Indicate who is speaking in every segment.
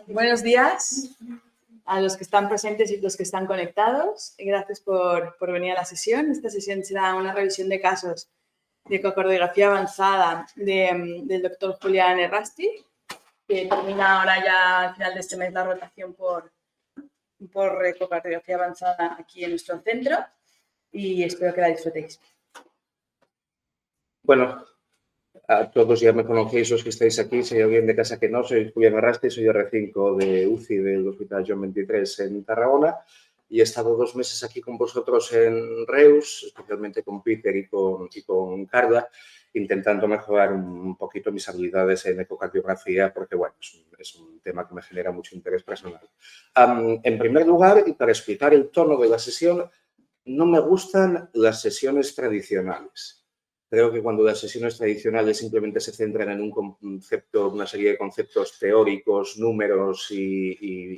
Speaker 1: Buenos días a los que están presentes y los que están conectados. Gracias por venir a la sesión. Esta sesión será una revisión de casos de ecocardiografía avanzada del doctor Julián Errasti, que termina ahora ya al final de este mes la rotación por ecocardiografía avanzada aquí en nuestro centro, y espero que la disfrutéis.
Speaker 2: Bueno, a todos ya me conocéis los que estáis aquí. Si hay alguien de casa que no, soy Julián Errasti, soy R5 de UCI del Hospital Joan 23 en Tarragona, y he estado 2 meses aquí con vosotros en Reus, especialmente con Peter y con Carla, intentando mejorar un poquito mis habilidades en ecocardiografía, porque bueno, es un tema que me genera mucho interés personal. En primer lugar, y para explicar el tono de la sesión, no me gustan las sesiones tradicionales. Creo que cuando las sesiones tradicionales simplemente se centran en un concepto, una serie de conceptos teóricos, números y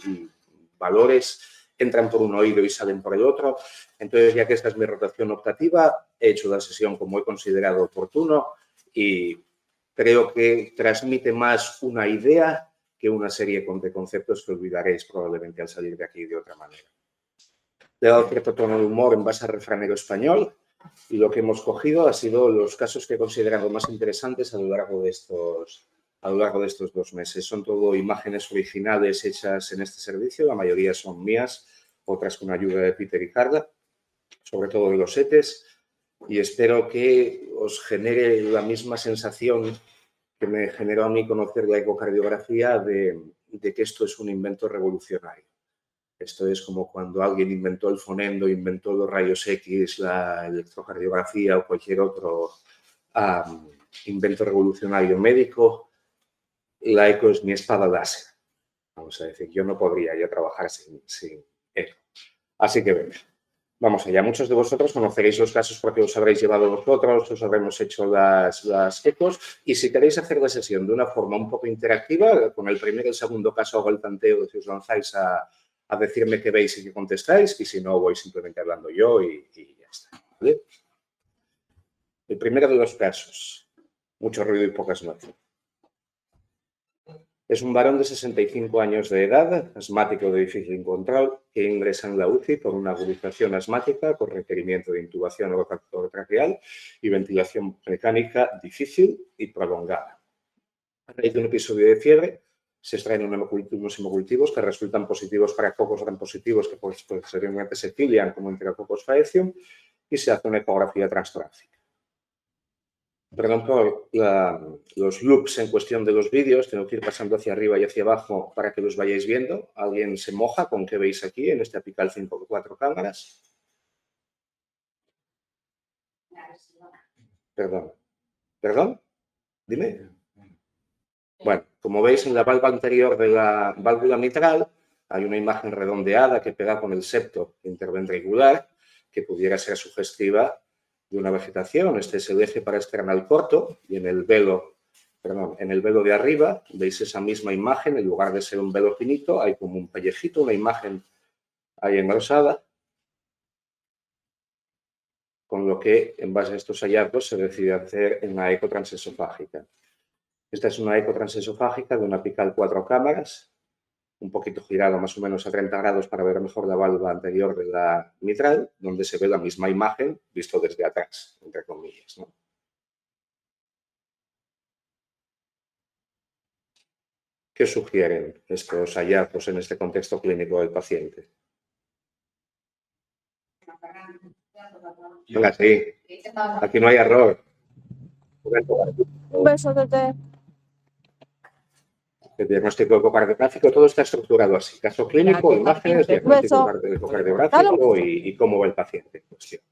Speaker 2: valores, entran por un oído y salen por el otro. Entonces, ya que esta es mi rotación optativa, he hecho la sesión como he considerado oportuno y creo que transmite más una idea que una serie de conceptos que olvidaréis probablemente al salir de aquí de otra manera. Le he dado cierto tono de humor en base al refranero español, y lo que hemos cogido ha sido los casos que he considerado más interesantes a lo largo de estos 2 meses. Son todo imágenes originales hechas en este servicio, la mayoría son mías, otras con ayuda de Peter y Carla, sobre todo de los ETEs, y espero que os genere la misma sensación que me generó a mí conocer la ecocardiografía de que esto es un invento revolucionario. Esto es como cuando alguien inventó el fonendo, inventó los rayos X, la electrocardiografía o cualquier otro invento revolucionario médico. La eco es mi espada láser. Vamos a decir, yo no podría trabajar sin eco. Así que vamos allá. Muchos de vosotros conoceréis los casos porque os habréis llevado vosotros, os habremos hecho las ecos, y si queréis hacer la sesión de una forma un poco interactiva, con el primer y el segundo caso hago el tanteo de si os lanzáis a decirme qué veis y qué contestáis, y si no, voy simplemente hablando yo y ya está. ¿Vale? El primero de los casos, mucho ruido y pocas nueces. Es un varón de 65 años de edad, asmático de difícil control, que ingresa en la UCI por una agudización asmática con requerimiento de intubación orotraqueal y ventilación mecánica difícil y prolongada. A raíz de un episodio de fiebre, se extraen unos hemocultivos que resultan positivos para cocos gran positivos que posteriormente se filian como Enterococos faecium, y se hace una ecografía transtorácica. Perdón por los loops en cuestión de los vídeos, tengo que ir pasando hacia arriba y hacia abajo para que los vayáis viendo. ¿Alguien se moja con qué veis aquí en este apical 5x4 cámaras? ¿Perdón? Dime. Bueno, como veis en la valva anterior de la válvula mitral hay una imagen redondeada que pega con el septo interventricular que pudiera ser sugestiva de una vegetación. Este es el eje paraesternal corto y en el velo de arriba veis esa misma imagen. En lugar de ser un velo finito hay como un pellejito, una imagen ahí engrosada, con lo que en base a estos hallazgos se decide hacer una eco transesofágica. Esta es una eco transesofágica de una apical 4 cámaras, un poquito girado más o menos a 30 grados para ver mejor la válvula anterior de la mitral, donde se ve la misma imagen visto desde atrás, entre comillas, ¿no? ¿Qué sugieren estos hallazgos en este contexto clínico del paciente? Venga, sí. Aquí no hay error.
Speaker 3: Un beso, Tete.
Speaker 2: El diagnóstico ecocardiográfico, todo está estructurado así. Caso clínico, imágenes, diagnóstico ecocardiográfico y cómo va el paciente en cuestión.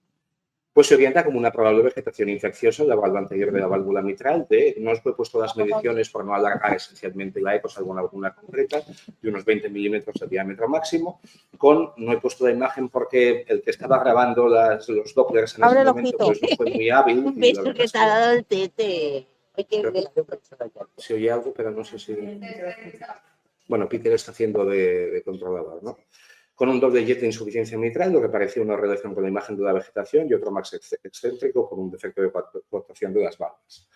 Speaker 2: Pues se orienta como una probable vegetación infecciosa en la válvula anterior de la válvula mitral. No os he puesto las mediciones por no alargar esencialmente la eco, salvo alguna concreta, de unos 20 milímetros de diámetro máximo. No he puesto la imagen porque el que estaba grabando los Dopplers en ese momento pues, no fue muy hábil.
Speaker 3: Un beso que te ha dado el Tete.
Speaker 2: Se oye algo, pero no sé si... Bueno, Peter está haciendo de controlador, ¿no? Con un doble jet de insuficiencia mitral, lo que parecía una relación con la imagen de la vegetación, y otro más excéntrico con un defecto de coaptación de las válvulas.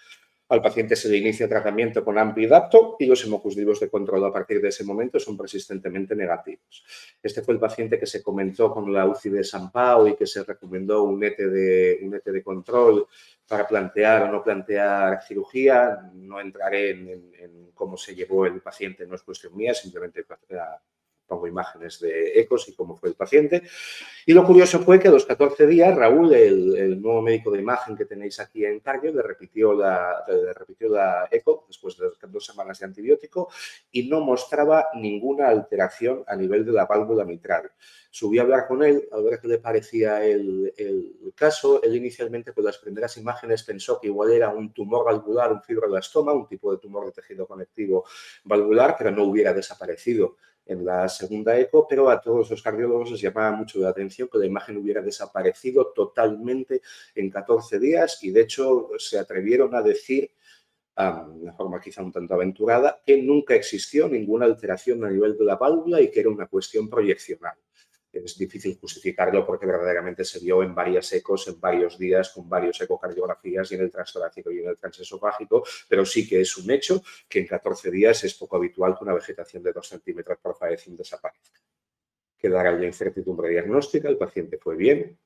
Speaker 2: Al paciente se le inicia tratamiento con Ampidapto y los hemocuslivos de control a partir de ese momento son persistentemente negativos. Este fue el paciente que se comentó con la UCI de San Pau y que se recomendó un ET de control para plantear o no plantear cirugía. No entraré en cómo se llevó el paciente, no es cuestión mía, simplemente pongo imágenes de ecos y cómo fue el paciente. Y lo curioso fue que a los 14 días Raúl, el nuevo médico de imagen que tenéis aquí en Cardio, le repitió la eco después de 2 semanas de antibiótico y no mostraba ninguna alteración a nivel de la válvula mitral. Subí a hablar con él, a ver qué le parecía el caso. Él inicialmente con las primeras imágenes pensó que igual era un tumor valvular, un fibroblastoma, un tipo de tumor de tejido conectivo valvular, pero no hubiera desaparecido en la segunda eco, pero a todos los cardiólogos les llamaba mucho la atención que la imagen hubiera desaparecido totalmente en 14 días y de hecho se atrevieron a decir, de una forma quizá un tanto aventurada, que nunca existió ninguna alteración a nivel de la válvula y que era una cuestión proyeccional. Es difícil justificarlo porque verdaderamente se vio en varias ecos, en varios días, con varios ecocardiografías y en el transtorácico y en el transesofágico, pero sí que es un hecho que en 14 días es poco habitual que una vegetación de 2 centímetros por faecín desaparezca. Quedará la incertidumbre diagnóstica, el paciente fue bien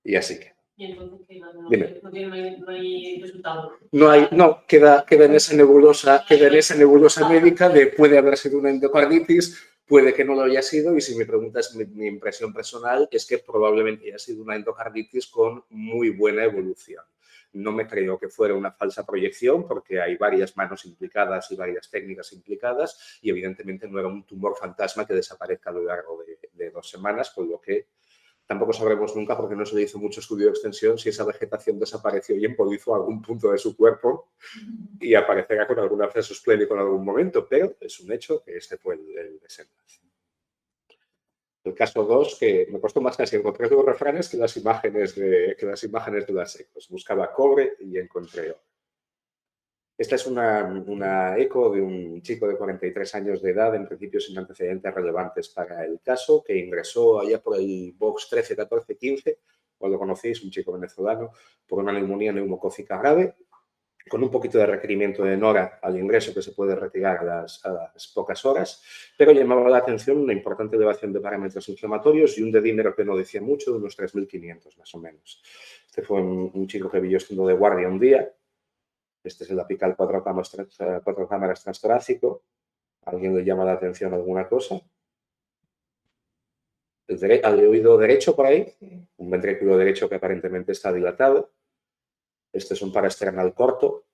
Speaker 2: y así queda.
Speaker 4: Y entonces
Speaker 2: Dime.
Speaker 4: no hay resultado.
Speaker 2: No, queda en esa nebulosa médica de puede haber sido una endocarditis, puede que no lo haya sido y si me preguntas mi impresión personal es que probablemente haya sido una endocarditis con muy buena evolución. No me creo que fuera una falsa proyección porque hay varias manos implicadas y varias técnicas implicadas y evidentemente no era un tumor fantasma que desaparezca a lo largo de 2 semanas, con lo que tampoco sabremos nunca, porque no se le hizo mucho estudio de extensión, si esa vegetación desapareció y embolizó algún punto de su cuerpo y aparecerá con alguna fase esplénico en algún momento, pero es un hecho que este fue el desenlace. El caso 2, que me costó más casi encontrar los refranes que las imágenes de las ecos. Buscaba cobre y encontré oro. Esta es una eco de un chico de 43 años de edad, en principio sin antecedentes relevantes para el caso, que ingresó allá por el box 13, 14, 15, o lo conocéis, un chico venezolano, por una neumonía neumocócica grave, con un poquito de requerimiento de NORA al ingreso que se puede retirar a las pocas horas, pero llamaba la atención una importante elevación de parámetros inflamatorios y un dedímero que no decía mucho, de unos 3.500 más o menos. Este fue un chico que vi yo estando de guardia un día. Este es el apical 4 cámaras transtorácico. ¿A alguien le llama la atención alguna cosa? ¿Al oído derecho por ahí? Un ventrículo derecho que aparentemente está dilatado. Este es un paraesternal corto.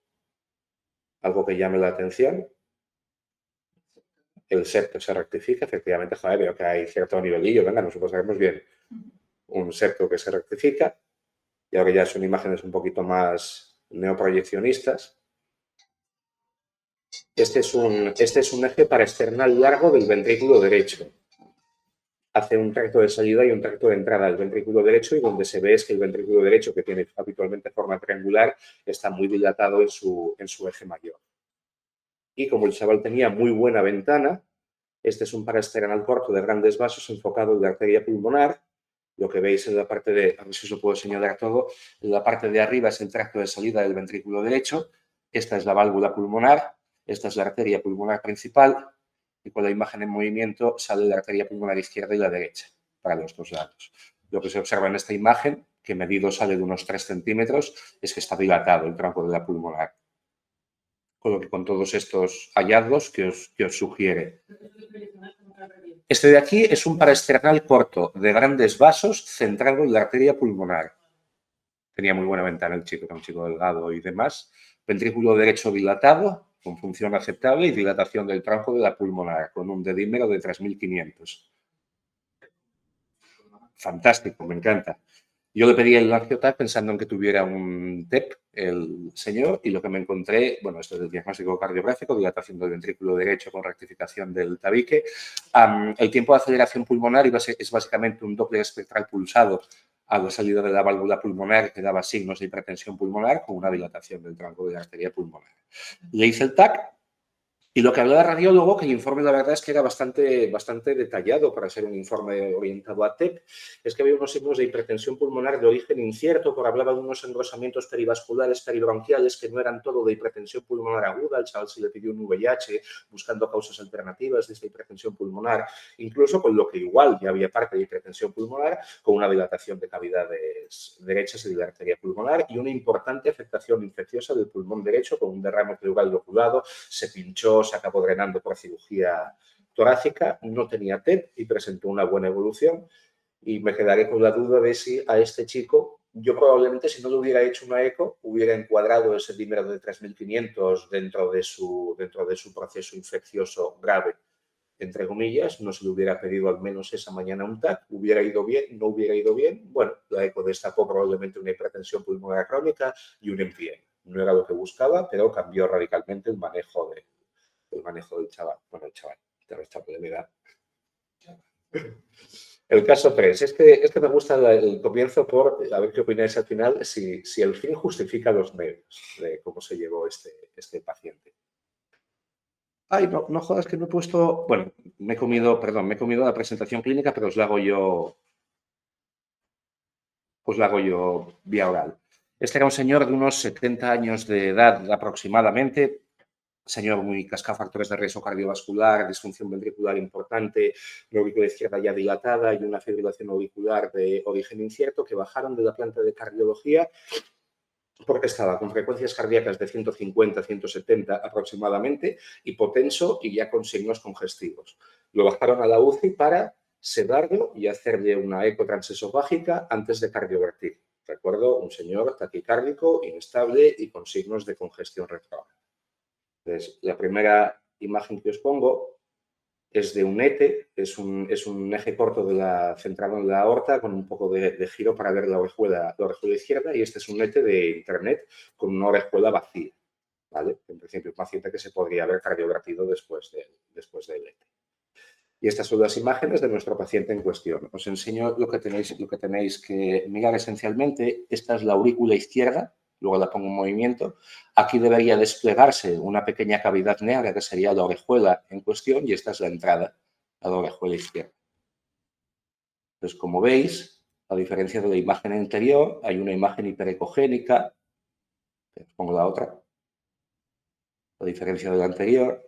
Speaker 2: Algo que llame la atención. El septo se rectifica, efectivamente, joder, veo que hay cierto nivelillo. Venga, nosotros sabemos bien. Un septo que se rectifica. Y ahora ya son imágenes un poquito más neoproyeccionistas. Este es un eje paraesternal largo del ventrículo derecho. Hace un tracto de salida y un tracto de entrada del ventrículo derecho y donde se ve es que el ventrículo derecho, que tiene habitualmente forma triangular, está muy dilatado en su eje mayor. Y como el chaval tenía muy buena ventana, este es un paraesternal corto de grandes vasos enfocado en la arteria pulmonar. Lo que veis en la parte de, a ver si os lo puedo señalar todo, en la parte de arriba es el tracto de salida del ventrículo derecho. Esta es la válvula pulmonar. Esta es la arteria pulmonar principal y con la imagen en movimiento sale la arteria pulmonar izquierda y la derecha para los 2 lados. Lo que se observa en esta imagen, que medido sale de unos 3 centímetros, es que está dilatado el tronco de la pulmonar. Con lo que con todos estos hallazgos, ¿qué os sugiere? Este de aquí es un paraesternal corto de grandes vasos centrado en la arteria pulmonar. Tenía muy buena ventana el chico, era un chico delgado y demás. Ventrículo derecho dilatado, con función aceptable y dilatación del tronco de la pulmonar, con un dedímero de 3.500. Fantástico, me encanta. Yo le pedí el angioTAC pensando en que tuviera un TEP, el señor, y lo que me encontré, bueno, esto es el diagnóstico cardiográfico, dilatación del ventrículo derecho con rectificación del tabique. El tiempo de aceleración pulmonar es básicamente un Doppler espectral pulsado a la salida de la válvula pulmonar que daba signos de hipertensión pulmonar con una dilatación del tronco de la arteria pulmonar. Le hice el TAC Y lo que hablaba el radiólogo, que el informe la verdad es que era bastante detallado para ser un informe orientado a TEP, es que había unos signos de hipertensión pulmonar de origen incierto, porque hablaba de unos engrosamientos perivasculares, peribronquiales, que no eran todo de hipertensión pulmonar aguda. El chaval se le pidió un VIH buscando causas alternativas de esta hipertensión pulmonar, incluso con lo que igual ya había parte de hipertensión pulmonar, con una dilatación de cavidades derechas y de la arteria pulmonar y una importante afectación infecciosa del pulmón derecho con un derrame pleural loculado. Se pinchó, se acabó drenando por cirugía torácica, no tenía TEP y presentó una buena evolución. Y me quedaré con la duda de si a este chico, yo probablemente si no le hubiera hecho una eco, hubiera encuadrado ese dímero de 3.500 dentro de su proceso infeccioso grave, entre comillas. No se le hubiera pedido al menos esa mañana un TAC, hubiera ido bien, no hubiera ido bien. Bueno, la eco destapó probablemente una hipertensión pulmonar crónica y un empiema. No era lo que buscaba, pero cambió radicalmente el manejo del chaval. Bueno, el chaval, de nuestra edad. El caso 3. Este me gusta el comienzo por, a ver qué opináis al final, si el fin justifica los medios de cómo se llevó este paciente. Ay, no jodas que no he puesto... Bueno, me he comido la presentación clínica, pero os la hago yo vía oral. Este era un señor de unos 70 años de edad aproximadamente, señor muy cascado, factores de riesgo cardiovascular, disfunción ventricular importante, la aurícula izquierda ya dilatada y una fibrilación auricular de origen incierto, que bajaron de la planta de cardiología porque estaba con frecuencias cardíacas de 150, 170 aproximadamente, hipotenso y ya con signos congestivos. Lo bajaron a la UCI para sedarlo y hacerle una eco transesofágica antes de cardiovertir. Recuerdo, un señor taquicárdico, inestable y con signos de congestión retrógrada. Entonces, la primera imagen que os pongo es de un ETE, es un eje corto centrado en la aorta con un poco de giro para ver la orejuela izquierda, y este es un ETE de internet con una orejuela vacía, ¿vale? En principio, un paciente que se podría haber cardiovertido después del ETE. Y estas son las imágenes de nuestro paciente en cuestión. Os enseño lo que tenéis que mirar esencialmente. Esta es la aurícula izquierda, luego la pongo en movimiento. Aquí debería desplegarse una pequeña cavidad negra que sería la orejuela en cuestión, y esta es la entrada a la orejuela izquierda. Entonces, como veis, a diferencia de la imagen anterior, hay una imagen hiperecogénica. Os pongo la otra. A diferencia de la anterior,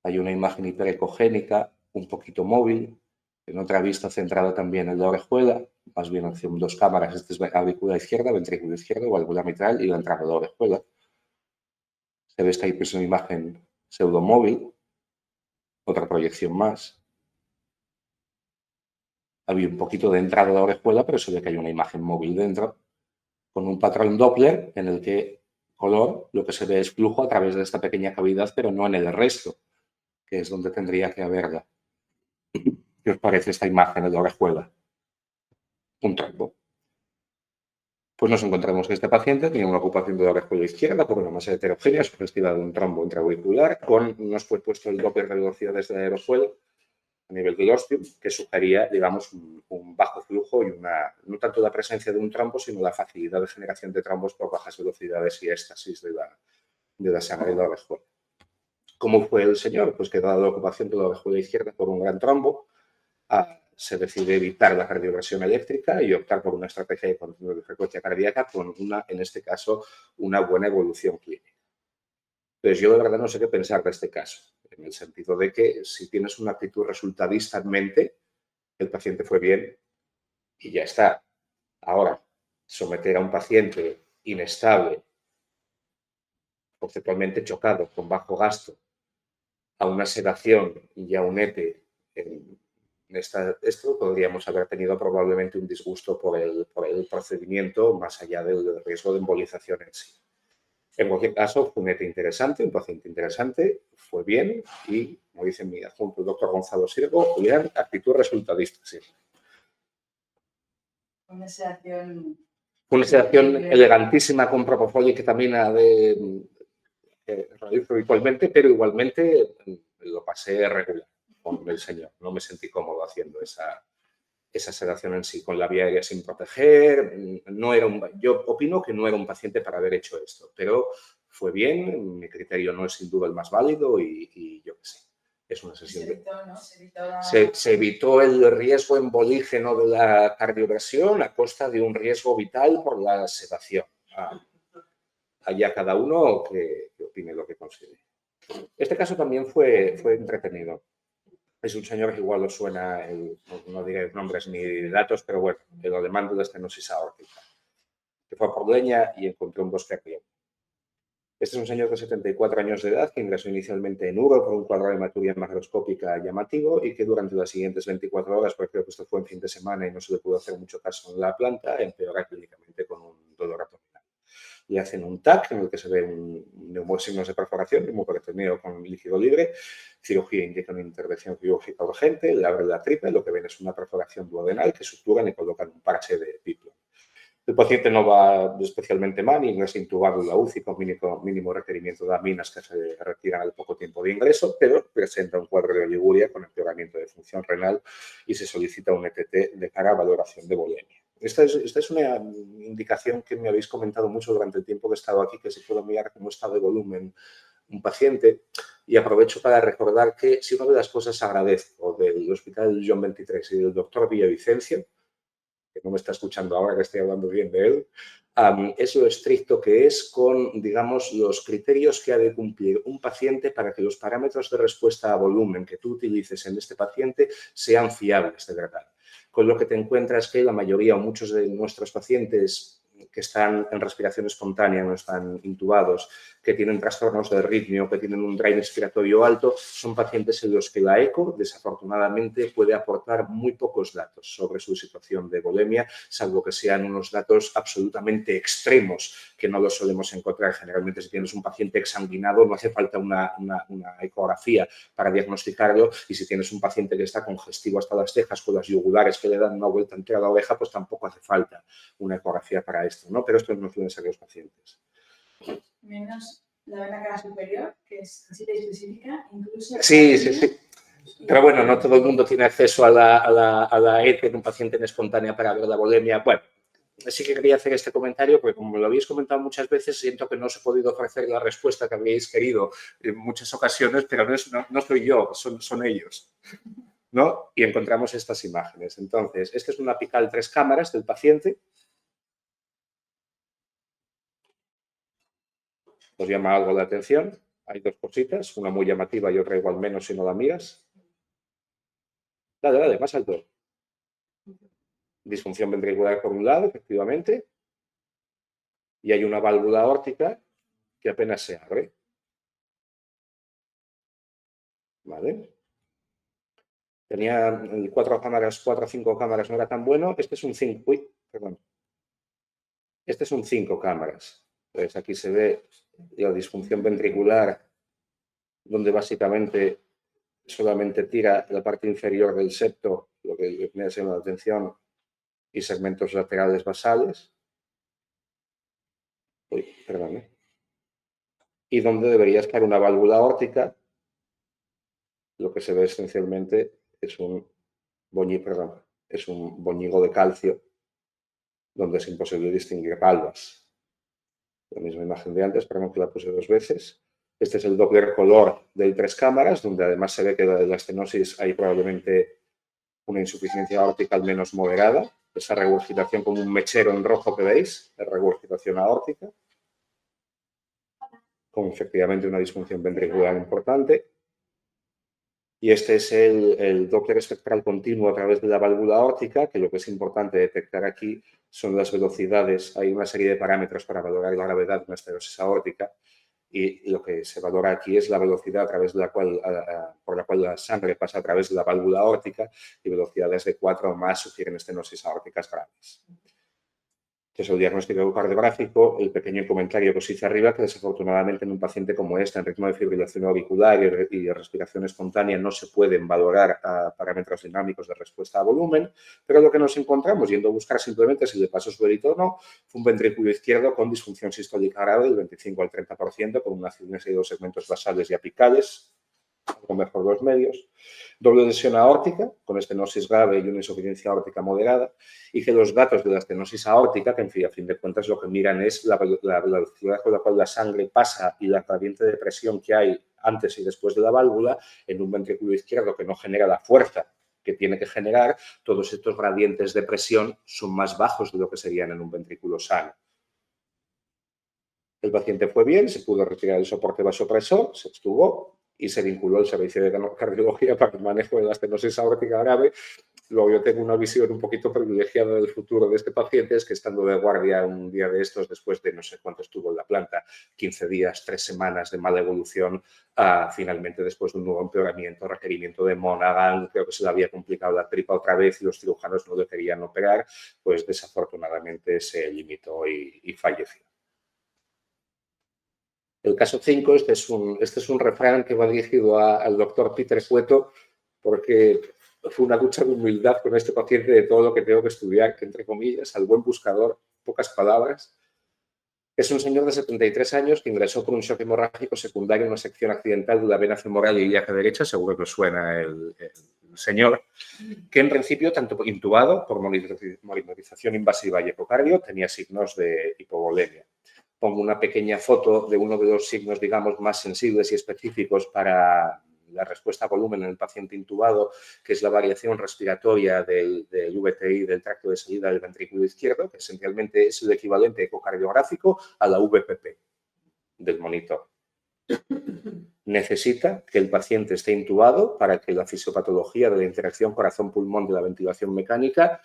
Speaker 2: hay una imagen hiperecogénica, un poquito móvil, en otra vista centrada también en la orejuela, más bien en dos cámaras. Esta es aurícula izquierda, ventrículo izquierdo, válvula mitral y la entrada de la orejuela. Se ve esta una imagen pseudomóvil, otra proyección más. Había un poquito de entrada de la orejuela, pero se ve que hay una imagen móvil dentro, con un patrón Doppler en el que color, lo que se ve es flujo a través de esta pequeña cavidad, pero no en el resto, que es donde tendría que haberla. ¿Qué os parece esta imagen de la orejuela? Un trombo. Pues nos encontramos que este paciente tiene una ocupación de la orejuela izquierda por una masa heterogénea sugestiva de un trombo intraauricular, nos fue puesto el Doppler de velocidades de la orejuela a nivel del ostium, que sugería, digamos, un bajo flujo y no tanto la presencia de un trombo, sino la facilidad de generación de trombos por bajas velocidades y éstasis de la sangre de la orejuela. ¿Cómo fue el señor? Pues que dada la ocupación de la orejuela izquierda por un gran trombo, se decide evitar la cardioversión eléctrica y optar por una estrategia de control de frecuencia cardíaca con en este caso, una buena evolución clínica. Entonces, yo de verdad no sé qué pensar de este caso, en el sentido de que si tienes una actitud resultadista en mente, el paciente fue bien y ya está. Ahora, someter a un paciente inestable, conceptualmente chocado, con bajo gasto, a una sedación y a un ETE, esto podríamos haber tenido probablemente un disgusto por el procedimiento, más allá del riesgo de embolización en sí. En cualquier caso, fue un ETE interesante, un paciente interesante, fue bien y, como dice mi adjunto el doctor Gonzalo Sirgo, Julián, actitud resultadista, sí.
Speaker 1: Una sedación...
Speaker 2: Una sedación elegantísima con propofol y ketamina realizo habitualmente, pero igualmente lo pasé regular con el señor. No me sentí cómodo haciendo esa sedación en sí, con la vía aérea sin proteger. Yo opino que no era un paciente para haber hecho esto, pero fue bien, mi criterio no es sin duda el más válido y yo qué sé. Es una sesión
Speaker 1: Se evitó, ¿no?
Speaker 2: Se evitó el riesgo embolígeno de la cardioversión a costa de un riesgo vital por la sedación. Allá cada uno que opine lo que considere. Este caso también fue entretenido. Es un señor que igual os suena, no diré nombres ni datos, pero bueno, el alemán de la estenosis aórtica, que fue a Pordeña y encontró un bosque activo. Este es un señor de 74 años de edad que ingresó inicialmente en Uro por un cuadro de hematuria macroscópica llamativo y que durante las siguientes 24 horas, porque creo que esto fue en fin de semana y no se le pudo hacer mucho caso en la planta, empeora clínicamente con un dolor abdominal. Le hacen un TAC en el que se ve signos de perforación, neumoperitoneio con líquido libre, cirugía indica una intervención quirúrgica urgente, le abren la tripa y lo que ven es una perforación duodenal que suturan y colocan un parche de piplo. El paciente no va especialmente mal, ingresa intubado en la UCI con mínimo requerimiento de aminas que se retiran al poco tiempo de ingreso, pero presenta un cuadro de oliguria con empeoramiento de función renal y se solicita un ETT de cara a valoración de bulimia. Esta es una indicación que me habéis comentado mucho durante el tiempo que he estado aquí, que se puede mirar cómo está de volumen un paciente, y aprovecho para recordar que si una de las cosas agradezco del Hospital John 23 y del doctor Villavicencio, que no me está escuchando ahora que estoy hablando bien de él, es lo estricto que es con, digamos, los criterios que ha de cumplir un paciente para que los parámetros de respuesta a volumen que tú utilices en este paciente sean fiables de verdad. Con lo que te encuentras que la mayoría o muchos de nuestros pacientes que están en respiración espontánea, no están intubados, que tienen trastornos de ritmo, que tienen un drive respiratorio alto, son pacientes en los que la eco, desafortunadamente, puede aportar muy pocos datos sobre su situación de bulimia, salvo que sean unos datos absolutamente extremos, que no los solemos encontrar. Generalmente, si tienes un paciente exsanguinado, no hace falta una ecografía para diagnosticarlo, y si tienes un paciente que está congestivo hasta las cejas, con las yugulares que le dan una vuelta entera a la oreja, pues tampoco hace falta una ecografía para esto, ¿no? Pero esto no suelen ser los pacientes.
Speaker 1: Menos la vena cava superior, que es así de específica, incluso...
Speaker 2: Sí. Pero bueno, no todo el mundo tiene acceso a la ET en un paciente en espontánea para ver la bulimia. Bueno, sí que quería hacer este comentario porque, como me lo habéis comentado muchas veces, siento que no os he podido ofrecer la respuesta que habéis querido en muchas ocasiones, pero no soy yo, son ellos, ¿no? Y encontramos estas imágenes. Entonces, esta es una apical 3 cámaras del paciente. Os llama algo la atención. Hay dos cositas, una muy llamativa y otra igual menos si no la miras. Dale, más alto. Disfunción ventricular por un lado, efectivamente. Y hay una válvula aórtica que apenas se abre. ¿Vale? Tenía 4 o 5 cámaras, no era tan bueno. Este es un 5. Uy, perdón. Este es un 5 cámaras. Entonces aquí se ve la disfunción ventricular, donde básicamente solamente tira la parte inferior del septo, lo que me ha llamado la atención, y segmentos laterales basales. Uy, perdón. Y donde debería estar una válvula aórtica, lo que se ve esencialmente es un boñigo de calcio, donde es imposible distinguir valvas. La misma imagen de antes, perdón que la puse 2 veces. Este es el Doppler color del 3 cámaras, donde además se ve que de la estenosis hay probablemente una insuficiencia aórtica al menos moderada. Esa regurgitación como un mechero en rojo que veis, es regurgitación aórtica, con efectivamente una disfunción ventricular importante. Y este es el Doppler espectral continuo a través de la válvula aórtica, que lo que es importante detectar aquí son las velocidades. Hay una serie de parámetros para valorar la gravedad de una estenosis aórtica, y lo que se valora aquí es la velocidad a través de por la cual la sangre pasa a través de la válvula aórtica, y velocidades de 4 o más sugieren estenosis aórticas graves. Que es el diagnóstico cardiográfico, el pequeño comentario que os hice arriba, que desafortunadamente en un paciente como este, en ritmo de fibrilación auricular y de respiración espontánea, no se pueden valorar parámetros dinámicos de respuesta a volumen, pero lo que nos encontramos, yendo a buscar simplemente si le pasó su delito o no, fue un ventrículo izquierdo con disfunción sistólica grave del 25 al 30%, con una cinesia de 2 segmentos basales y apicales, algo mejor los medios, doble lesión aórtica, con estenosis grave y una insuficiencia aórtica moderada, y que los datos de la estenosis aórtica, que a fin de cuentas lo que miran es la velocidad con la cual la sangre pasa y la gradiente de presión que hay antes y después de la válvula en un ventrículo izquierdo que no genera la fuerza que tiene que generar, todos estos gradientes de presión son más bajos de lo que serían en un ventrículo sano. El paciente fue bien, se pudo retirar el soporte vasopresor, se extubó y se vinculó al servicio de cardiología para el manejo de la estenosis aórtica grave. Luego yo tengo una visión un poquito privilegiada del futuro de este paciente, es que estando de guardia un día de estos, después de no sé cuánto estuvo en la planta, 15 días, 3 semanas de mala evolución, finalmente después de un nuevo empeoramiento, requerimiento de Monaghan, creo que se le había complicado la tripa otra vez y los cirujanos no le querían operar, pues desafortunadamente se limitó y falleció. El caso 5, este es un refrán que va dirigido al doctor Peter Cueto, porque fue una lucha de humildad con este paciente de todo lo que tengo que estudiar, que entre comillas, al buen buscador, pocas palabras. Es un señor de 73 años que ingresó por un shock hemorrágico secundario en una sección accidental de la vena femoral y ilíaca derecha, seguro que os suena el señor, que en principio, tanto intubado por monitorización invasiva y ecocardio, tenía signos de hipovolemia. Pongo una pequeña foto de uno de los signos, digamos, más sensibles y específicos para la respuesta a volumen en el paciente intubado, que es la variación respiratoria del VTI del tracto de salida del ventrículo izquierdo, que esencialmente es el equivalente ecocardiográfico a la VPP del monitor. Necesita que el paciente esté intubado para que la fisiopatología de la interacción corazón-pulmón de la ventilación mecánica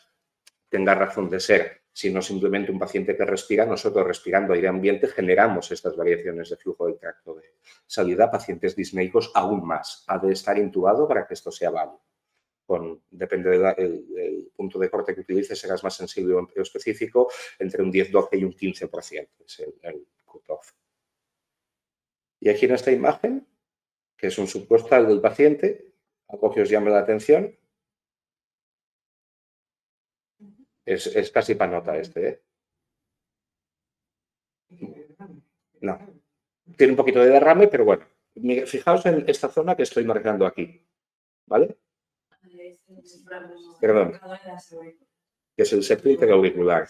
Speaker 2: tenga razón de ser. Si no simplemente un paciente que respira, nosotros respirando aire ambiente generamos estas variaciones de flujo del tracto de salida. Pacientes disneicos aún más. Ha de estar intubado para que esto sea válido. Depende del punto de corte que utilices, serás más sensible o específico, entre un 10, 12 y un 15%. Es el cutoff. Y aquí en esta imagen, que es un subcostal del paciente, algo que os llame la atención. Es casi panota este, ¿eh? No. Tiene un poquito de derrame, pero bueno. Fijaos en esta zona que estoy marcando aquí, ¿vale? Perdón. Que es el septo interauricular.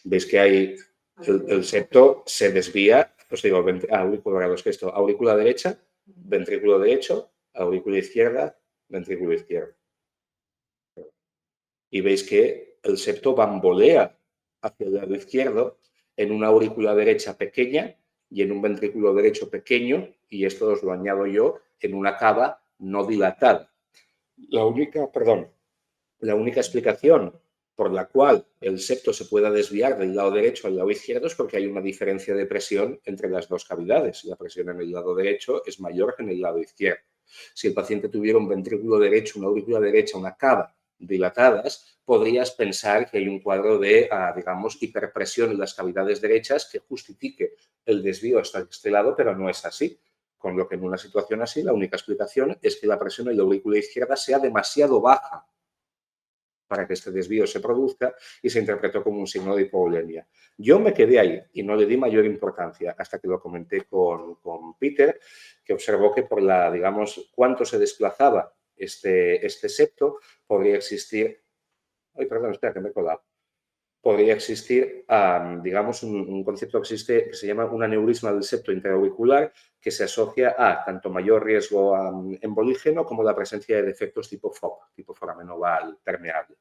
Speaker 2: Veis que hay el septo se desvía, os digo, auriculares, que esto, aurícula derecha, ventrículo derecho, aurícula izquierda, ventrículo izquierdo. Y veis que el septo bambolea hacia el lado izquierdo en una aurícula derecha pequeña y en un ventrículo derecho pequeño, y esto os lo añado yo, en una cava no dilatada. La única explicación por la cual el septo se pueda desviar del lado derecho al lado izquierdo es porque hay una diferencia de presión entre las dos cavidades. La presión en el lado derecho es mayor que en el lado izquierdo. Si el paciente tuviera un ventrículo derecho, una aurícula derecha, una cava dilatadas, podrías pensar que hay un cuadro de, digamos, hiperpresión en las cavidades derechas que justifique el desvío hasta este lado, pero no es así. Con lo que en una situación así, la única explicación es que la presión en la aurícula izquierda sea demasiado baja para que este desvío se produzca y se interpretó como un signo de hipovolemia. Yo me quedé ahí y no le di mayor importancia hasta que lo comenté con Peter, que observó que por digamos, cuánto se desplazaba este septo, podría existir... Ay, perdón, espera, que me he colado. Podría existir, digamos, un concepto que existe que se llama un aneurisma del septo interauricular, que se asocia a tanto mayor riesgo embolígeno como la presencia de defectos tipo FOP, tipo foramen oval permeable.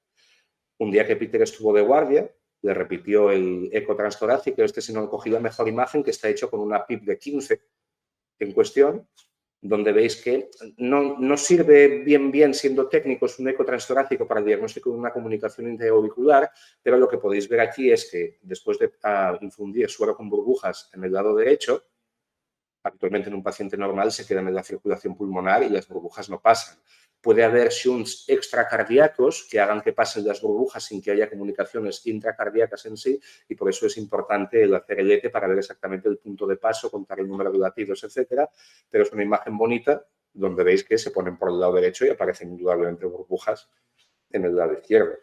Speaker 2: Un día que Peter estuvo de guardia, le repitió el eco transtorácico, si no cogí la mejor imagen, que está hecho con una PIP de 15 en cuestión, donde veis que no sirve bien siendo técnicos un eco transtorácico para el diagnóstico de una comunicación interauricular, pero lo que podéis ver aquí es que después de infundir suero con burbujas en el lado derecho, habitualmente en un paciente normal se quedan en la circulación pulmonar y las burbujas no pasan. Puede haber shunts extracardíacos que hagan que pasen las burbujas sin que haya comunicaciones intracardíacas en sí, y por eso es importante el hacer el ET para ver exactamente el punto de paso, contar el número de latidos, etcétera. Pero es una imagen bonita donde veis que se ponen por el lado derecho y aparecen indudablemente burbujas en el lado izquierdo.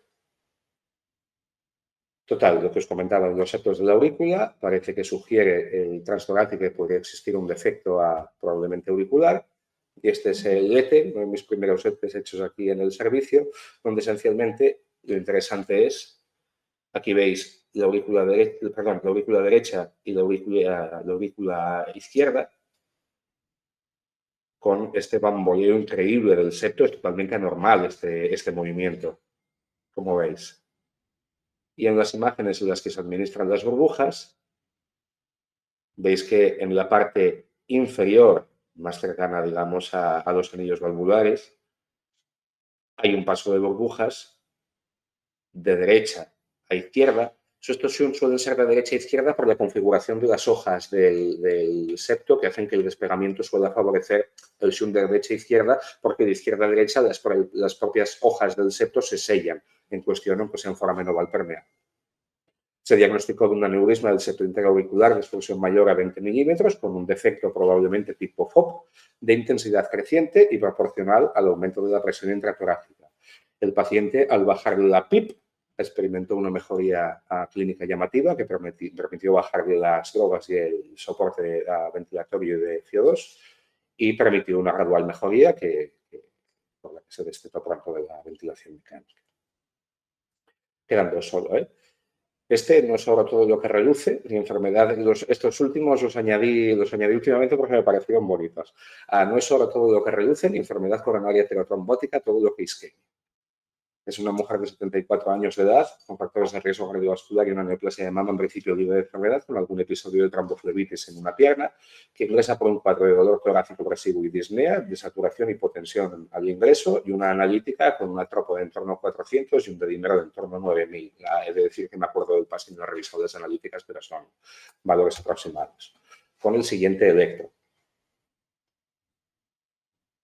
Speaker 2: Total, lo que os comentaba en los septos de la aurícula, parece que sugiere el transtorácico que podría existir un defecto probablemente auricular. Y este es el ETE, uno de mis primeros ETEs hechos aquí en el servicio, donde esencialmente lo interesante es, aquí veis la aurícula derecha y la aurícula izquierda, con este bamboleo increíble del septo. Es totalmente anormal este movimiento, como veis. Y en las imágenes en las que se administran las burbujas, veis que en la parte inferior, más cercana, digamos, a los anillos valvulares, hay un paso de burbujas de derecha a izquierda. Estos suelen ser de derecha a izquierda por la configuración de las hojas del septo, que hacen que el despegamiento suele favorecer el zoom de derecha a izquierda, porque de izquierda a derecha las propias hojas del septo se sellan en cuestión, aunque sea en foramen oval permeable. Se diagnosticó de un aneurisma del septo interauricular de extensión mayor a 20 milímetros, con un defecto probablemente tipo FOP, de intensidad creciente y proporcional al aumento de la presión intratorácica. El paciente, al bajar la PIP, experimentó una mejoría clínica llamativa que permitió bajarle las drogas y el soporte ventilatorio de CO2 y permitió una gradual mejoría por la que se destetó pronto de la ventilación mecánica. Quedan dos solo, ¿eh? Este no es ahora todo lo que reluce, ni enfermedad. Estos últimos los añadí últimamente porque me parecieron bonitos. No es ahora todo lo que reluce, ni enfermedad coronaria heterotrombótica, todo lo que isquemia. Es una mujer de 74 años de edad, con factores de riesgo cardiovascular y una neoplasia de mama en principio libre de enfermedad, con algún episodio de tromboflebitis en una pierna, que ingresa por un cuadro de dolor torácico agresivo y disnea, de saturación y hipotensión al ingreso, y una analítica con una tropo de en torno a 400 y un dedímero de en torno a 9000. He de decir que me acuerdo del PAS y no he revisado las analíticas, pero son valores aproximados. Con el siguiente electro.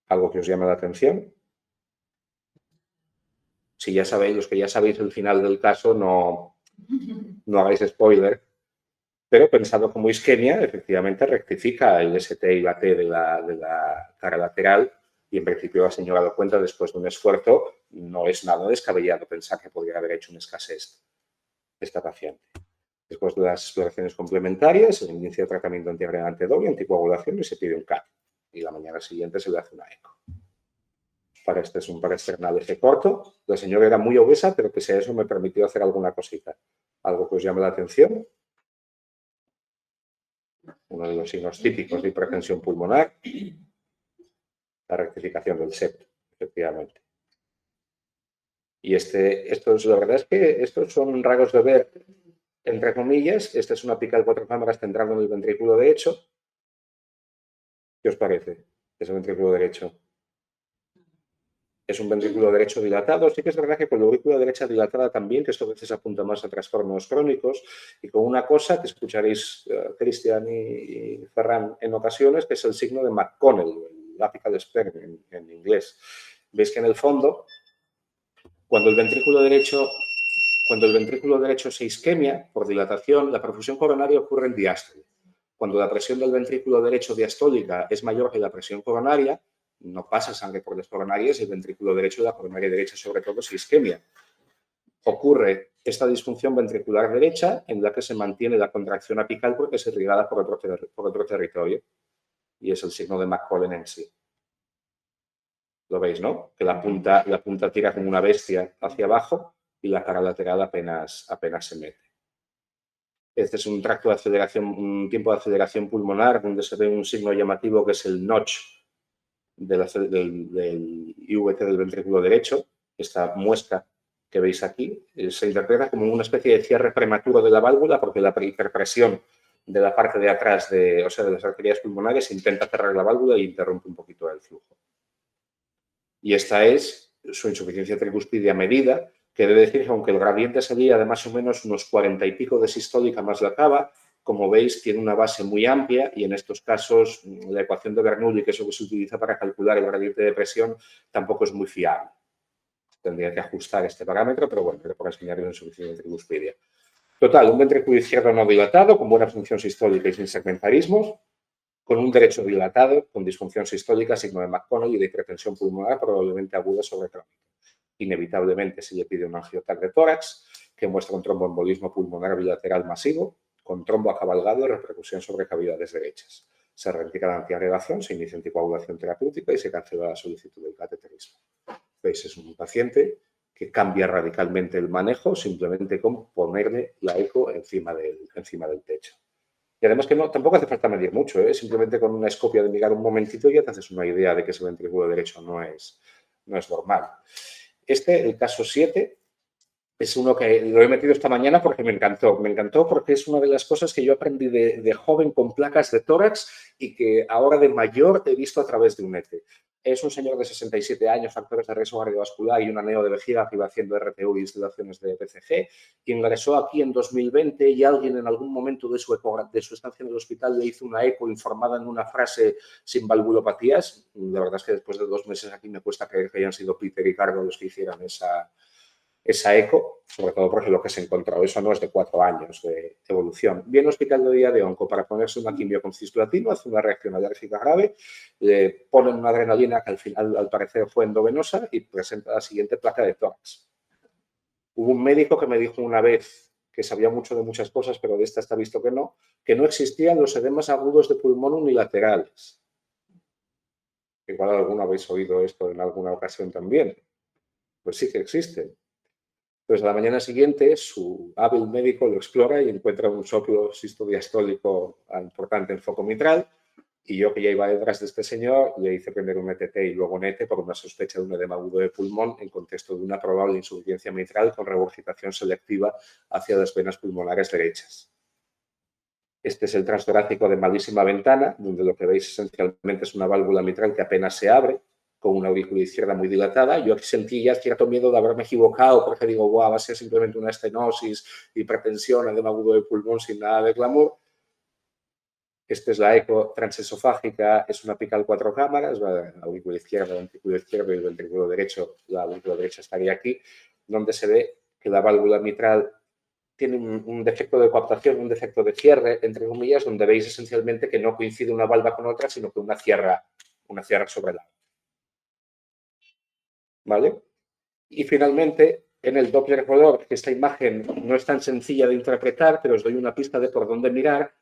Speaker 2: ¿Algo que os llame la atención? Si ya sabéis, los que ya sabéis el final del caso, no hagáis spoiler, pero pensado como isquemia, efectivamente rectifica el ST y la T de la cara lateral y en principio la señora lo cuenta después de un esfuerzo. No es nada descabellado pensar que podría haber hecho un escasez esta paciente. Después de las exploraciones complementarias, se inicia el tratamiento antiagregante doble, anticoagulación y se pide un CAT. Y la mañana siguiente se le hace una eco. Este es un parasternal eje corto. La señora era muy obesa, pero pese a eso me permitió hacer alguna cosita. ¿Algo que os llame la atención? Uno de los signos típicos de hipertensión pulmonar. La rectificación del septo, efectivamente. Y la verdad es que estos son raros de ver, entre comillas. Esta es una apical 4 cámaras centrada en el ventrículo derecho. ¿Qué os parece? Es el ventrículo derecho. Es un ventrículo derecho dilatado. Sí que es verdad que con la aurícula derecha dilatada también, que esto a veces apunta más a trastornos crónicos, y con una cosa que escucharéis Cristian y Ferran en ocasiones, que es el signo de McConnell, el apical sperm en inglés. Veis que en el fondo, cuando el ventrículo derecho se isquemia por dilatación, la perfusión coronaria ocurre en diástole. Cuando la presión del ventrículo derecho diastólica es mayor que la presión coronaria, no pasa sangre por las coronarias y el ventrículo derecho, la coronaria derecha sobre todo, se isquemia. Ocurre esta disfunción ventricular derecha en la que se mantiene la contracción apical porque es irrigada por otro territorio. Y es el signo de McConnell en sí. Lo veis, ¿no? Que la punta tira como una bestia hacia abajo y la cara lateral apenas se mete. Este es un tracto de aceleración, un tiempo de aceleración pulmonar donde se ve un signo llamativo que es el notch del IVT del ventrículo derecho. Esta muesca que veis aquí se interpreta como una especie de cierre prematuro de la válvula porque la hiperpresión de la parte de atrás, de las arterias pulmonares, intenta cerrar la válvula y interrumpe un poquito el flujo. Y esta es su insuficiencia tricuspidia medida, que debe decir que aunque el gradiente sería de más o menos unos 40 y pico de sistólica más la cava, como veis tiene una base muy amplia y en estos casos la ecuación de Bernoulli, que es lo que se utiliza para calcular el gradiente de presión, tampoco es muy fiable. Tendría que ajustar este parámetro, pero bueno, por enseñar una insuficiencia tricuspidia. Total, un ventrículo izquierdo no dilatado, con buena función sistólica y sin segmentarismos, con un derecho dilatado, con disfunción sistólica, signo de McConnell y de hipertensión pulmonar probablemente aguda sobre crónica. Inevitablemente se le pide un angiotac de tórax que muestra un tromboembolismo pulmonar bilateral masivo con trombo acabalgado y repercusión sobre cavidades derechas. Se retira la antiagregación, se inicia anticoagulación terapéutica y se cancela la solicitud del cateterismo. ¿Veis? Es un paciente que cambia radicalmente el manejo simplemente con ponerle la eco encima del techo. Y además que no, tampoco hace falta medir mucho, ¿eh? Simplemente con una escopia de mirar un momentito ya te haces una idea de que ese ventrículo derecho no es normal. El caso 7, es uno que lo he metido esta mañana porque me encantó. Me encantó porque es una de las cosas que yo aprendí de joven con placas de tórax y que ahora de mayor he visto a través de un ET. Es un señor de 67 años, factores de riesgo cardiovascular y un aneo de vejiga que iba haciendo RTU y instalaciones de PCG, que ingresó aquí en 2020 y alguien en algún momento de su estancia en el hospital le hizo una eco informada en una frase sin valvulopatías. La verdad es que después de 2 meses aquí me cuesta creer que hayan sido Peter y Carlos los que hicieran esa eco, sobre todo porque lo que se encontró, eso no es de 4 años de evolución. Viene al hospital de día de onco para ponerse una quimio con cisplatino, hace una reacción alérgica grave, le ponen una adrenalina que al final, al parecer, fue endovenosa y presenta la siguiente placa de tórax. Hubo un médico que me dijo una vez que sabía mucho de muchas cosas, pero de esta está visto que no existían los edemas agudos de pulmón unilaterales. Igual alguno habéis oído esto en alguna ocasión también. Pues sí que existen. Pues a la mañana siguiente su hábil médico lo explora y encuentra un soplo sistodiastólico importante en foco mitral y yo, que ya iba detrás de este señor, le hice prender un ETT y luego un ET por una sospecha de un edema agudo de pulmón en contexto de una probable insuficiencia mitral con regurgitación selectiva hacia las venas pulmonares derechas. Este es el transtorácico de malísima ventana, donde lo que veis esencialmente es una válvula mitral que apenas se abre, con una aurícula izquierda muy dilatada. Yo sentí ya cierto miedo de haberme equivocado porque digo, wow, va a ser simplemente una estenosis, hipertensión, edema agudo de pulmón sin nada de glamour. Esta es la eco transesofágica, es una apical 4 cámaras, la aurícula izquierda, el ventrículo izquierdo y el ventrículo derecho, la aurícula derecha estaría aquí, donde se ve que la válvula mitral tiene un defecto de coaptación, un defecto de cierre, entre comillas, donde veis esencialmente que no coincide una valva con otra, sino que una cierra sobre la otra. ¿Vale? Y finalmente, en el Doppler color, que esta imagen no es tan sencilla de interpretar, pero os doy una pista de por dónde mirar,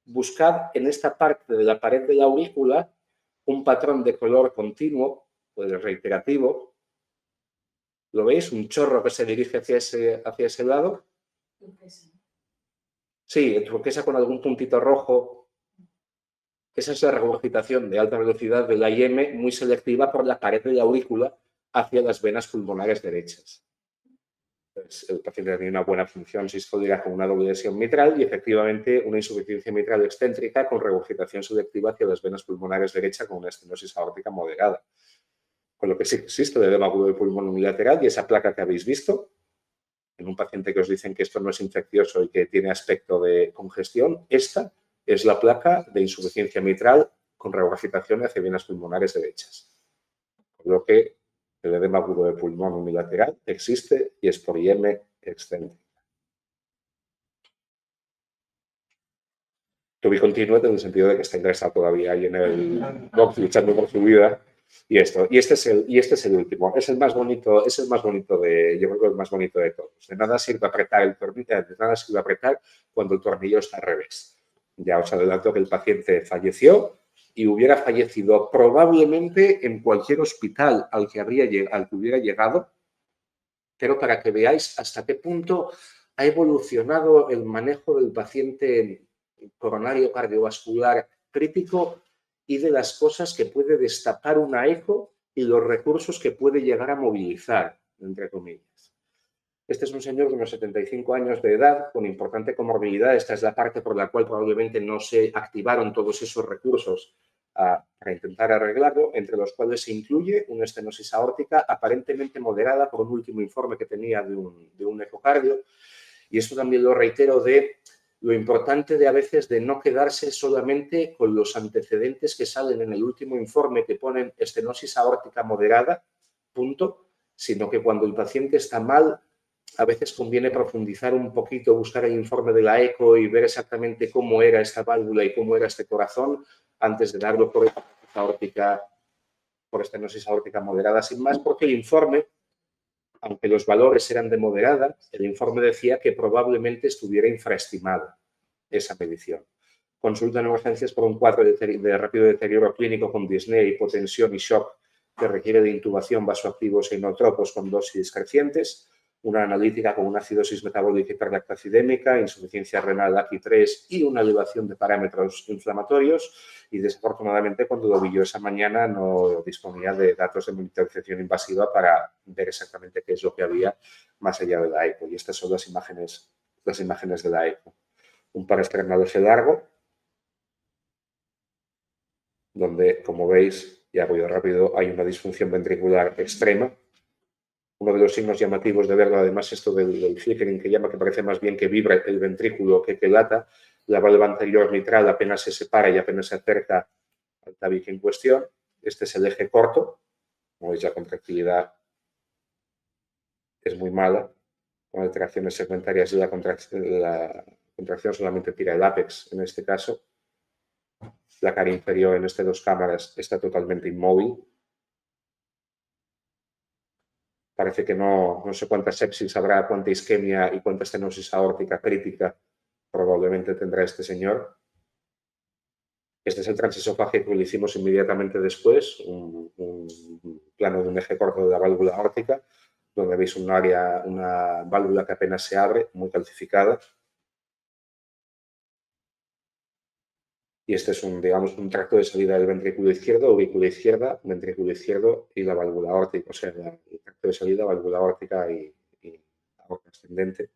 Speaker 2: buscad en esta parte de la pared de la aurícula un patrón de color continuo, o reiterativo. ¿Lo veis? Un chorro que se dirige hacia ese lado. Sí, turquesa con algún puntito rojo. Esa es la regurgitación de alta velocidad de la IM muy selectiva por la pared de la aurícula hacia las venas pulmonares derechas. Pues el paciente tiene una buena función sistólica con una doble lesión mitral y efectivamente una insuficiencia mitral excéntrica con regurgitación selectiva hacia las venas pulmonares derechas con una estenosis aórtica moderada. Con lo que sí existe el edema agudo de pulmón unilateral y esa placa que habéis visto en un paciente que os dicen que esto no es infeccioso y que tiene aspecto de congestión, esta es la placa de insuficiencia mitral con regurgitación hacia venas pulmonares derechas. Con lo que el edema agudo de pulmón unilateral existe y es por IM excéntrica. To be continued en el sentido de que está ingresado todavía ahí en el box luchando por su vida. Y este es el último. Es el más bonito de, yo creo que el más bonito de todos. De nada sirve apretar el tornillo, de nada sirve apretar cuando el tornillo está al revés. Ya os adelanto que el paciente falleció y hubiera fallecido probablemente en cualquier hospital al que hubiera llegado, pero para que veáis hasta qué punto ha evolucionado el manejo del paciente coronario cardiovascular crítico y de las cosas que puede destapar una eco y los recursos que puede llegar a movilizar, entre comillas. Este es un señor de unos 75 años de edad con importante comorbilidad. Esta es la parte por la cual probablemente no se activaron todos esos recursos para intentar arreglarlo, entre los cuales se incluye una estenosis aórtica aparentemente moderada por un último informe que tenía de un ecocardio. Y esto también lo reitero de lo importante de a veces de no quedarse solamente con los antecedentes que salen en el último informe que ponen estenosis aórtica moderada, punto, sino que cuando el paciente está mal, a veces conviene profundizar un poquito, buscar el informe de la eco y ver exactamente cómo era esta válvula y cómo era este corazón antes de darlo por estenosis aórtica moderada sin más, porque el informe, aunque los valores eran de moderada, el informe decía que probablemente estuviera infraestimada esa medición. consulta en urgencias por un cuadro de rápido deterioro clínico con disnea, hipotensión y shock que requiere de intubación, vasoactivos e inotropos con dosis crecientes, una analítica con una acidosis metabólica hiperlactacidémica, insuficiencia renal AQI3 y una elevación de parámetros inflamatorios. Y desafortunadamente, cuando lo vi yo esa mañana, no disponía de datos de monitorización invasiva para ver exactamente qué es lo que había más allá de la eco. Y estas son las imágenes de la eco. Un paraesternal eje largo, donde, como veis, ya voy rápido, hay una disfunción ventricular extrema. Uno de los signos llamativos de verlo, además, esto del flickering que llama, que parece más bien que vibra el ventrículo que lata. La valva anterior mitral apenas se separa y apenas se acerca al tabique en cuestión. Este es el eje corto. Como veis, la contractilidad es muy mala, con alteraciones segmentarias y la contracción solamente tira el ápex en este caso. La cara inferior en estas dos cámaras está totalmente inmóvil. Parece que no sé cuánta sepsis habrá, cuánta isquemia y cuánta estenosis aórtica crítica probablemente tendrá este señor. Este es el transesofágico que le hicimos inmediatamente después, un plano de un eje corto de la válvula aórtica, donde veis una válvula que apenas se abre, muy calcificada. Y este es un tracto de salida del ventrículo izquierdo, aurícula izquierda, ventrículo izquierdo y la válvula aórtica, o sea, el tracto de salida, válvula aórtica y aorta ascendente.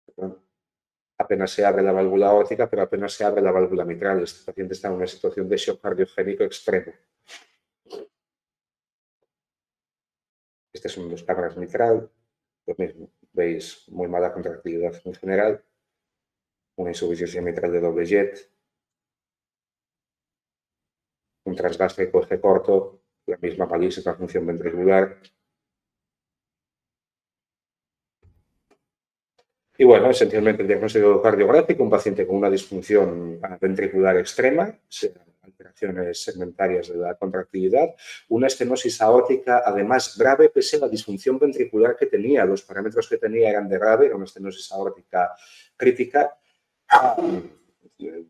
Speaker 2: Perdón. Apenas se abre la válvula aórtica, pero apenas se abre la válvula mitral. Este paciente está en una situación de shock cardiogénico extremo. Estas son dos cámaras mitral. Lo mismo, veis muy mala contractilidad en general. Una insuficiencia mitral de doble jet. Un transgástrico eje corto, la misma malísima función ventricular. Y bueno, esencialmente el diagnóstico cardiográfico, un paciente con una disfunción ventricular extrema, alteraciones segmentarias de la contractilidad, una estenosis aórtica además grave pese a la disfunción ventricular que tenía. Los parámetros que tenía eran de grave, era una estenosis aórtica crítica.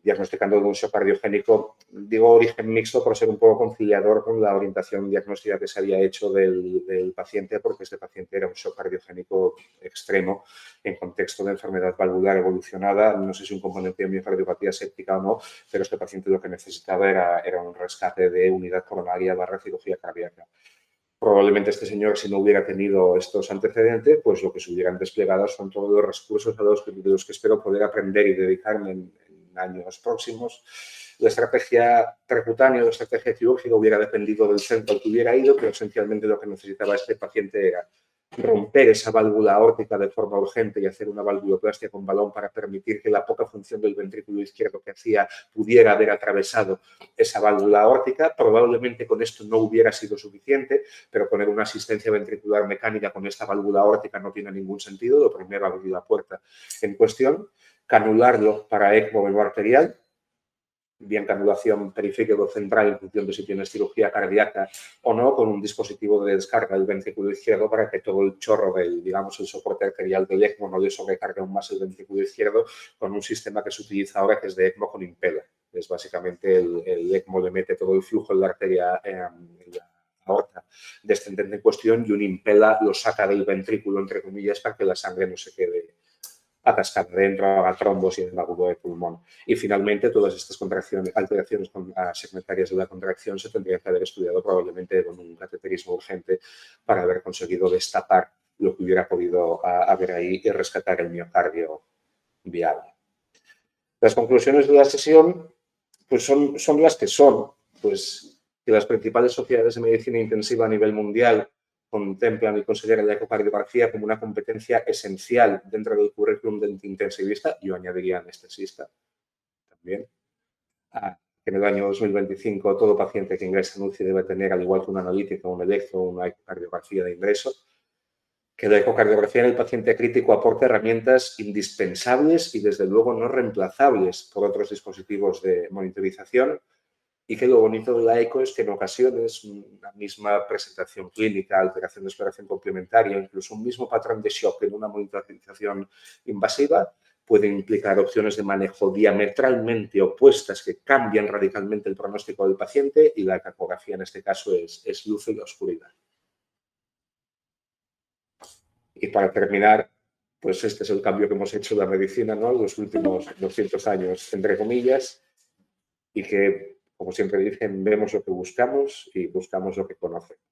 Speaker 2: Diagnosticando de un shock cardiogénico, digo origen mixto por ser un poco conciliador con la orientación diagnóstica que se había hecho del paciente, porque este paciente era un shock cardiogénico extremo en contexto de enfermedad valvular evolucionada. No sé si un componente de miocardiopatía séptica o no, pero este paciente lo que necesitaba era un rescate de unidad coronaria / cirugía cardíaca. Probablemente este señor, si no hubiera tenido estos antecedentes, pues lo que se hubieran desplegado son todos los recursos de los que espero poder aprender y dedicarme en años próximos. La estrategia percutánea o la estrategia quirúrgica hubiera dependido del centro al que hubiera ido, pero esencialmente lo que necesitaba este paciente era romper esa válvula aórtica de forma urgente y hacer una valvuloplastia con balón para permitir que la poca función del ventrículo izquierdo que hacía pudiera haber atravesado esa válvula aórtica. Probablemente con esto no hubiera sido suficiente, pero poner una asistencia ventricular mecánica con esta válvula aórtica no tiene ningún sentido. Lo primero, abrir la puerta en cuestión, canularlo para ECMO veno arterial, bien canulación periférico central en función de si tienes cirugía cardíaca o no, con un dispositivo de descarga del ventrículo izquierdo para que todo el chorro el soporte arterial del ECMO no le sobrecargue aún más el ventrículo izquierdo, con un sistema que se utiliza ahora que es de ECMO con impela. Es básicamente el ECMO le mete todo el flujo en la arteria, en la aorta descendente en cuestión, y un impela lo saca del ventrículo, entre comillas, para que la sangre no se quede atascada dentro, haga trombos y en el agudo de pulmón. Y finalmente, todas estas alteraciones segmentarias de la contracción se tendrían que haber estudiado probablemente con un cateterismo urgente para haber conseguido destapar lo que hubiera podido haber ahí y rescatar el miocardio viable. Las conclusiones de la sesión pues son las que son, pues que las principales sociedades de medicina intensiva a nivel mundial contemplan y consideran la ecocardiografía como una competencia esencial dentro del currículum del intensivista. Yo añadiría anestesista también. Que en el año 2025 todo paciente que ingresa en UCI debe tener, al igual que un analítico, un electro, una ecocardiografía de ingreso. Que la ecocardiografía en el paciente crítico aporta herramientas indispensables y, desde luego, no reemplazables por otros dispositivos de monitorización. Y que lo bonito de la eco es que en ocasiones una misma presentación clínica, alteración de exploración complementaria, incluso un mismo patrón de shock en una monitorización invasiva, pueden implicar opciones de manejo diametralmente opuestas que cambian radicalmente el pronóstico del paciente, y la ecografía en este caso es luz y oscuridad. Y para terminar, pues este es el cambio que hemos hecho en la medicina, ¿no?, en los últimos 200 años, entre comillas, y que, como siempre dicen, vemos lo que buscamos y buscamos lo que conocemos.